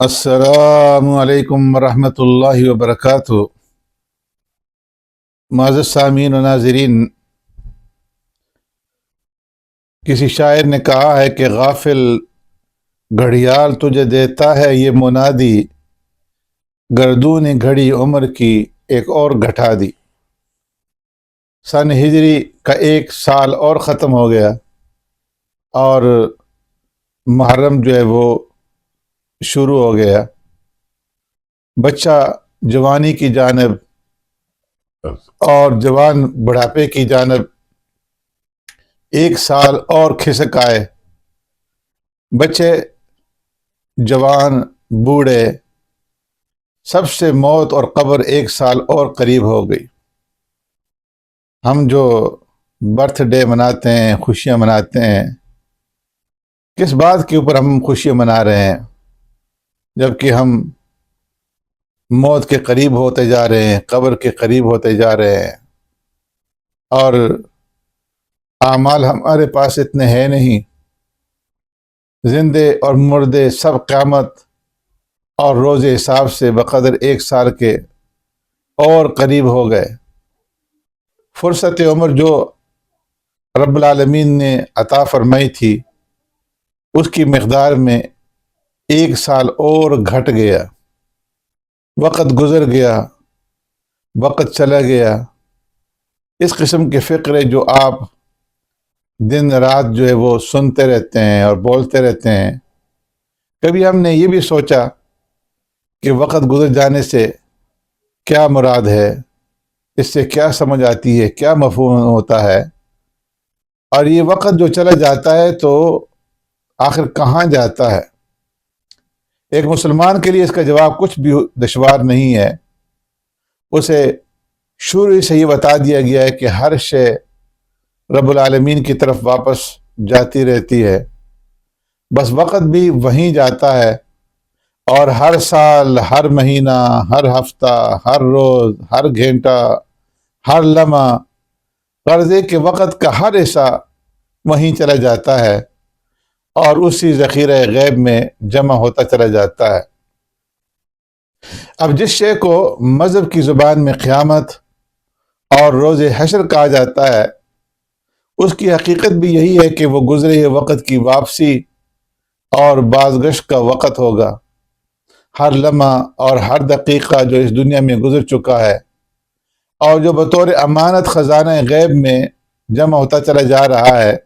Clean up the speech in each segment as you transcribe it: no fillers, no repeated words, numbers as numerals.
السلام علیکم ورحمۃ اللہ وبرکاتہ۔ معزز سامعین و ناظرین، کسی شاعر نے کہا ہے کہ غافل گھڑیال تجھے دیتا ہے یہ منادی، گردون گھڑی عمر کی ایک اور گھٹا دی۔ سن ہجری کا ایک سال اور ختم ہو گیا اور محرم جو ہے وہ شروع ہو گیا۔ بچہ جوانی کی جانب اور جوان بڑھاپے کی جانب ایک سال اور کھسک آئے۔ بچے، جوان، بوڑھے، سب سے موت اور قبر ایک سال اور قریب ہو گئی۔ ہم جو برتھ ڈے مناتے ہیں، خوشیاں مناتے ہیں، کس بات کے اوپر ہم خوشیاں منا رہے ہیں جبکہ ہم موت کے قریب ہوتے جا رہے ہیں، قبر کے قریب ہوتے جا رہے ہیں، اور اعمال ہمارے پاس اتنے ہیں نہیں۔ زندے اور مردے سب قیامت اور روز حساب سے بقدر ایک سال کے اور قریب ہو گئے۔ فرصت عمر جو رب العالمین نے عطا فرمائی تھی، اس کی مقدار میں ایک سال اور گھٹ گیا۔ وقت گزر گیا، وقت چلا گیا۔ اس قسم کے فقرے جو آپ دن رات جو ہے وہ سنتے رہتے ہیں اور بولتے رہتے ہیں، کبھی ہم نے یہ بھی سوچا کہ وقت گزر جانے سے کیا مراد ہے، اس سے کیا سمجھ آتی ہے، کیا مفہوم ہوتا ہے، اور یہ وقت جو چلا جاتا ہے تو آخر کہاں جاتا ہے؟ ایک مسلمان کے لیے اس کا جواب کچھ بھی دشوار نہیں ہے۔ اسے شروع سے یہ بتا دیا گیا ہے کہ ہر شے رب العالمین کی طرف واپس جاتی رہتی ہے، بس وقت بھی وہیں جاتا ہے، اور ہر سال، ہر مہینہ، ہر ہفتہ، ہر روز، ہر گھنٹہ، ہر لمحہ قرضے کے وقت کا ہر حصہ وہیں چلا جاتا ہے اور اسی ذخیرہ غیب میں جمع ہوتا چلا جاتا ہے۔ اب جس شے کو مذہب کی زبان میں قیامت اور روز حشر کہا جاتا ہے، اس کی حقیقت بھی یہی ہے کہ وہ گزرے ہوئے وقت کی واپسی اور بازگشت کا وقت ہوگا۔ ہر لمحہ اور ہر دقیقہ جو اس دنیا میں گزر چکا ہے اور جو بطور امانت خزانہ غیب میں جمع ہوتا چلا جا رہا ہے،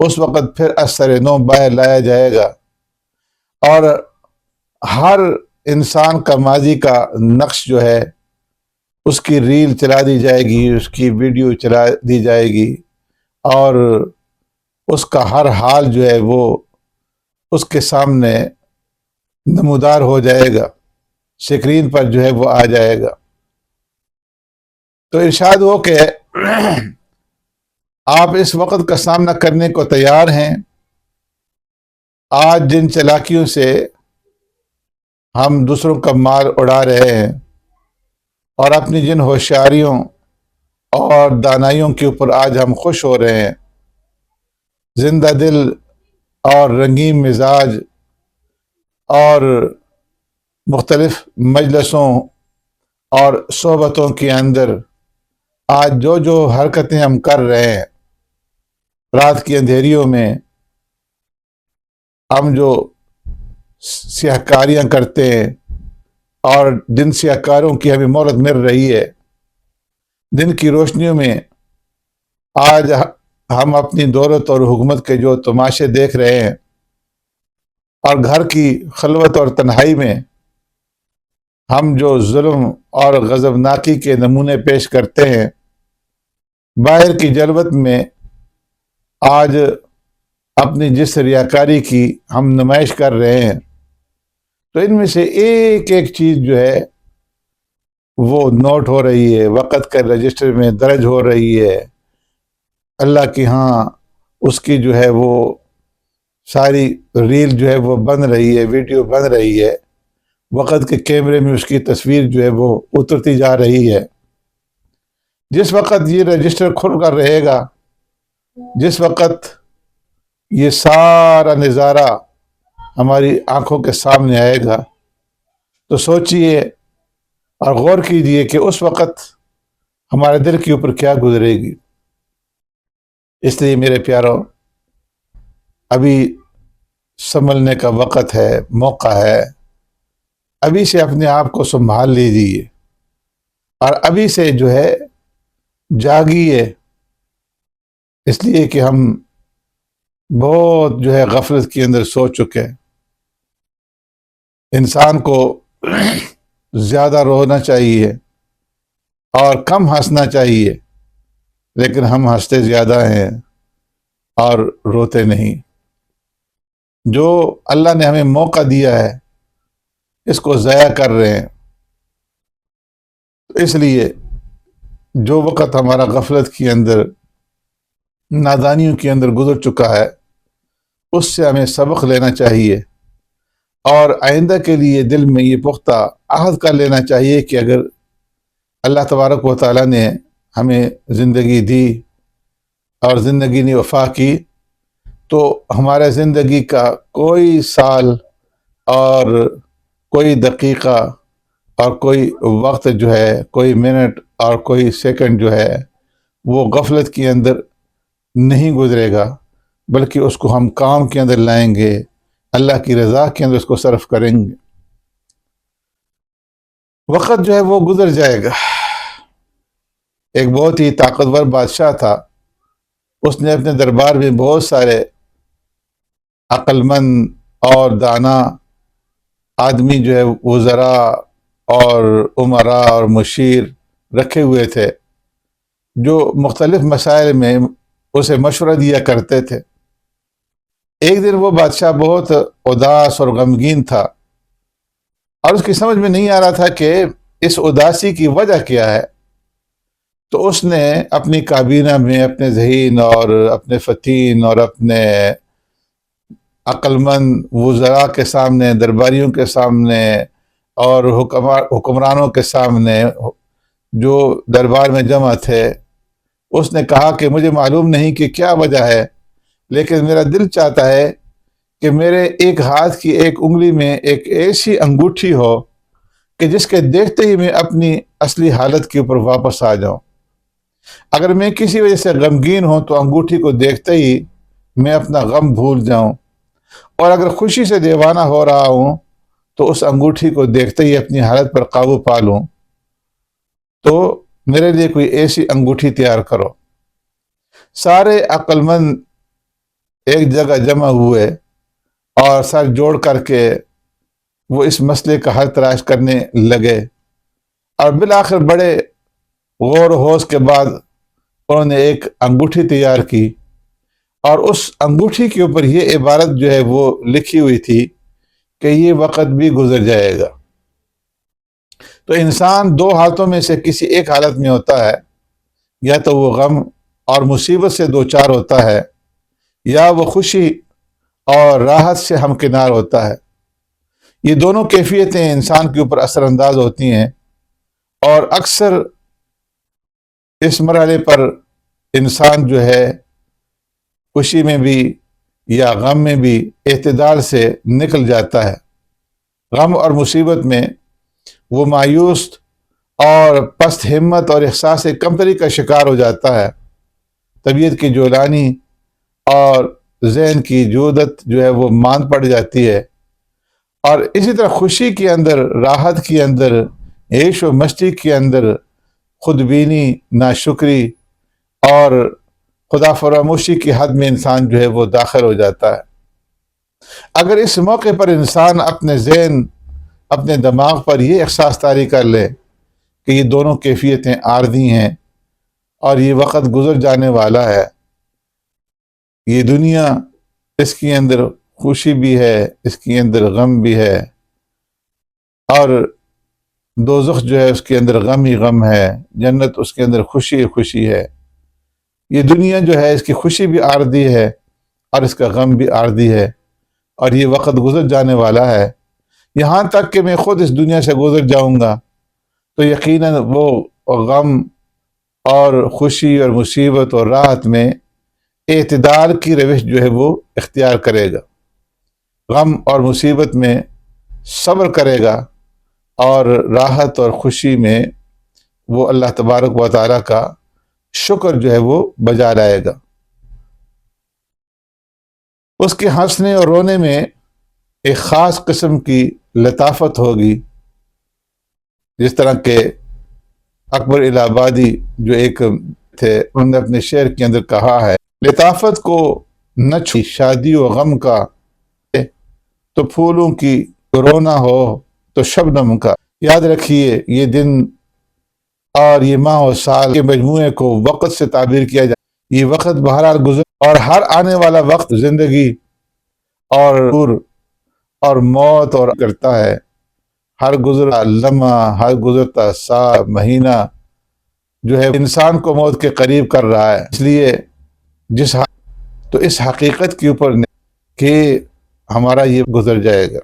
اس وقت پھر اثر نو باہر لایا جائے گا، اور ہر انسان کا ماضی کا نقش جو ہے اس کی ریل چلا دی جائے گی، اس کی ویڈیو چلا دی جائے گی، اور اس کا ہر حال جو ہے وہ اس کے سامنے نمودار ہو جائے گا، سکرین پر جو ہے وہ آ جائے گا۔ تو ارشاد ہو کہ آپ اس وقت کا سامنا کرنے کو تیار ہیں۔ آج جن چالاکیوں سے ہم دوسروں کا مال اڑا رہے ہیں اور اپنی جن ہوشیاریوں اور دانائیوں کے اوپر آج ہم خوش ہو رہے ہیں، زندہ دل اور رنگین مزاج اور مختلف مجلسوں اور صحبتوں کے اندر آج جو حرکتیں ہم کر رہے ہیں، رات کی اندھیریوں میں ہم جو سیاہ کاریاں کرتے ہیں، اور جن سیاہ کاروں کی ہمیں مہلت مل رہی ہے، دن کی روشنیوں میں آج ہم اپنی دولت اور حکومت کے جو تماشے دیکھ رہے ہیں، اور گھر کی خلوت اور تنہائی میں ہم جو ظلم اور غضبناکی کے نمونے پیش کرتے ہیں، باہر کی جلوت میں آج اپنی جس ریاکاری کی ہم نمائش کر رہے ہیں، تو ان میں سے ایک ایک چیز جو ہے وہ نوٹ ہو رہی ہے، وقت کے رجسٹر میں درج ہو رہی ہے۔ اللہ کی ہاں اس کی جو ہے وہ ساری ریل جو ہے وہ بن رہی ہے، ویڈیو بن رہی ہے، وقت کے کیمرے میں اس کی تصویر جو ہے وہ اترتی جا رہی ہے۔ جس وقت یہ رجسٹر کھل کر رہے گا، جس وقت یہ سارا نظارہ ہماری آنکھوں کے سامنے آئے گا تو سوچئے اور غور کیجئے کہ اس وقت ہمارے دل کے اوپر کیا گزرے گی۔ اس لیے میرے پیارو، ابھی سنبھلنے کا وقت ہے، موقع ہے، ابھی سے اپنے آپ کو سنبھال لیجیے اور ابھی سے جو ہے جاگیے، اس لیے کہ ہم بہت جو ہے غفلت کے اندر سو چکے۔ انسان کو زیادہ رونا چاہیے اور کم ہنسنا چاہیے، لیکن ہم ہنستے زیادہ ہیں اور روتے نہیں۔ جو اللہ نے ہمیں موقع دیا ہے اس کو ضائع کر رہے ہیں۔ اس لیے جو وقت ہمارا غفلت کے اندر، نادانیوں کے اندر گزر چکا ہے، اس سے ہمیں سبق لینا چاہیے اور آئندہ کے لیے دل میں یہ پختہ عہد کر لینا چاہیے کہ اگر اللہ تبارک و تعالیٰ نے ہمیں زندگی دی اور زندگی نے وفا کی تو ہمارے زندگی کا کوئی سال اور کوئی دقیقہ اور کوئی وقت جو ہے، کوئی منٹ اور کوئی سیکنڈ جو ہے وہ غفلت کے اندر نہیں گزرے گا، بلکہ اس کو ہم کام کے اندر لائیں گے، اللہ کی رضا کے اندر اس کو صرف کریں گے۔ وقت جو ہے وہ گزر جائے گا۔ ایک بہت ہی طاقتور بادشاہ تھا، اس نے اپنے دربار میں بہت سارے عقل مند اور دانا آدمی جو ہے وزراء اور امراء اور مشیر رکھے ہوئے تھے، جو مختلف مسائل میں اسے مشورہ دیا کرتے تھے۔ ایک دن وہ بادشاہ بہت اداس اور غمگین تھا اور اس کی سمجھ میں نہیں آ رہا تھا کہ اس اداسی کی وجہ کیا ہے۔ تو اس نے اپنی کابینہ میں اپنے ذہین اور اپنے فتین اور اپنے عقل مند وزراء کے سامنے، درباریوں کے سامنے اور حکمرانوں کے سامنے جو دربار میں جمع تھے، اس نے کہا کہ مجھے معلوم نہیں کہ کیا وجہ ہے، لیکن میرا دل چاہتا ہے کہ میرے ایک ہاتھ کی ایک انگلی میں ایک ایسی انگوٹھی ہو کہ جس کے دیکھتے ہی میں اپنی اصلی حالت کے اوپر واپس آ جاؤں۔ اگر میں کسی وجہ سے غمگین ہوں تو انگوٹھی کو دیکھتے ہی میں اپنا غم بھول جاؤں، اور اگر خوشی سے دیوانہ ہو رہا ہوں تو اس انگوٹھی کو دیکھتے ہی اپنی حالت پر قابو پا لوں۔ تو میرے لیے کوئی ایسی انگوٹھی تیار کرو۔ سارے عقل مند ایک جگہ جمع ہوئے اور سر جوڑ کر کے وہ اس مسئلے کا حل تلاش کرنے لگے، اور بالآخر بڑے غور و خوض کے بعد انہوں نے ایک انگوٹھی تیار کی، اور اس انگوٹھی کے اوپر یہ عبارت جو ہے وہ لکھی ہوئی تھی کہ یہ وقت بھی گزر جائے گا۔ تو انسان دو حالتوں میں سے کسی ایک حالت میں ہوتا ہے، یا تو وہ غم اور مصیبت سے دوچار ہوتا ہے، یا وہ خوشی اور راحت سے ہمکنار ہوتا ہے۔ یہ دونوں کیفیتیں انسان کے اوپر اثر انداز ہوتی ہیں، اور اکثر اس مرحلے پر انسان جو ہے خوشی میں بھی یا غم میں بھی اعتدال سے نکل جاتا ہے۔ غم اور مصیبت میں وہ مایوس اور پست ہمت اور احساس کمتری کا شکار ہو جاتا ہے، طبیعت کی جولانی اور ذہن کی جودت جو ہے وہ ماند پڑ جاتی ہے، اور اسی طرح خوشی کے اندر، راحت کے اندر، عیش و مستی کے اندر خود بینی، ناشکری اور خدا فراموشی کی حد میں انسان جو ہے وہ داخل ہو جاتا ہے۔ اگر اس موقع پر انسان اپنے ذہن، اپنے دماغ پر یہ احساس طاری کر لے کہ یہ دونوں کیفیتیں عارضی ہیں اور یہ وقت گزر جانے والا ہے، یہ دنیا اس کے اندر خوشی بھی ہے، اس کے اندر غم بھی ہے، اور دوزخ جو ہے اس کے اندر غم ہی غم ہے، جنت اس کے اندر خوشی ہی خوشی ہے۔ یہ دنیا جو ہے اس کی خوشی بھی عارضی ہے اور اس کا غم بھی عارضی ہے، اور یہ وقت گزر جانے والا ہے۔ یہاں تک کہ میں خود اس دنیا سے گزر جاؤں گا تو یقیناً وہ غم اور خوشی اور مصیبت اور راحت میں اعتدال کی روش جو ہے وہ اختیار کرے گا۔ غم اور مصیبت میں صبر کرے گا اور راحت اور خوشی میں وہ اللہ تبارک و تعالیٰ کا شکر جو ہے وہ بجا لائے گا۔ اس کے ہنسنے اور رونے میں ایک خاص قسم کی لطافت ہوگی، جس طرح کہ اکبر الہ آبادی جو ایک تھے، انہوں نے اپنے شعر کے اندر کہا ہے، لطافت کو نہ چھو شادی و غم کا، تو پھولوں کی رونا ہو تو شبنم کا۔ یاد رکھیے یہ دن اور یہ ماہ و سال کے مجموعے کو وقت سے تعبیر کیا جائے۔ یہ وقت بہرحال گزر اور ہر آنے والا وقت زندگی اور موت اور کرتا ہے۔ ہر گزرا لمحہ، ہر گزرتا سال مہینہ جو ہے انسان کو موت کے قریب کر رہا ہے۔ اس لیے تو اس حقیقت کے اوپر کہ ہمارا یہ گزر جائے گا۔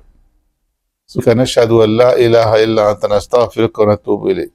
نشہد ان لا الہ الا انت نستغفرک و نتوب الیک۔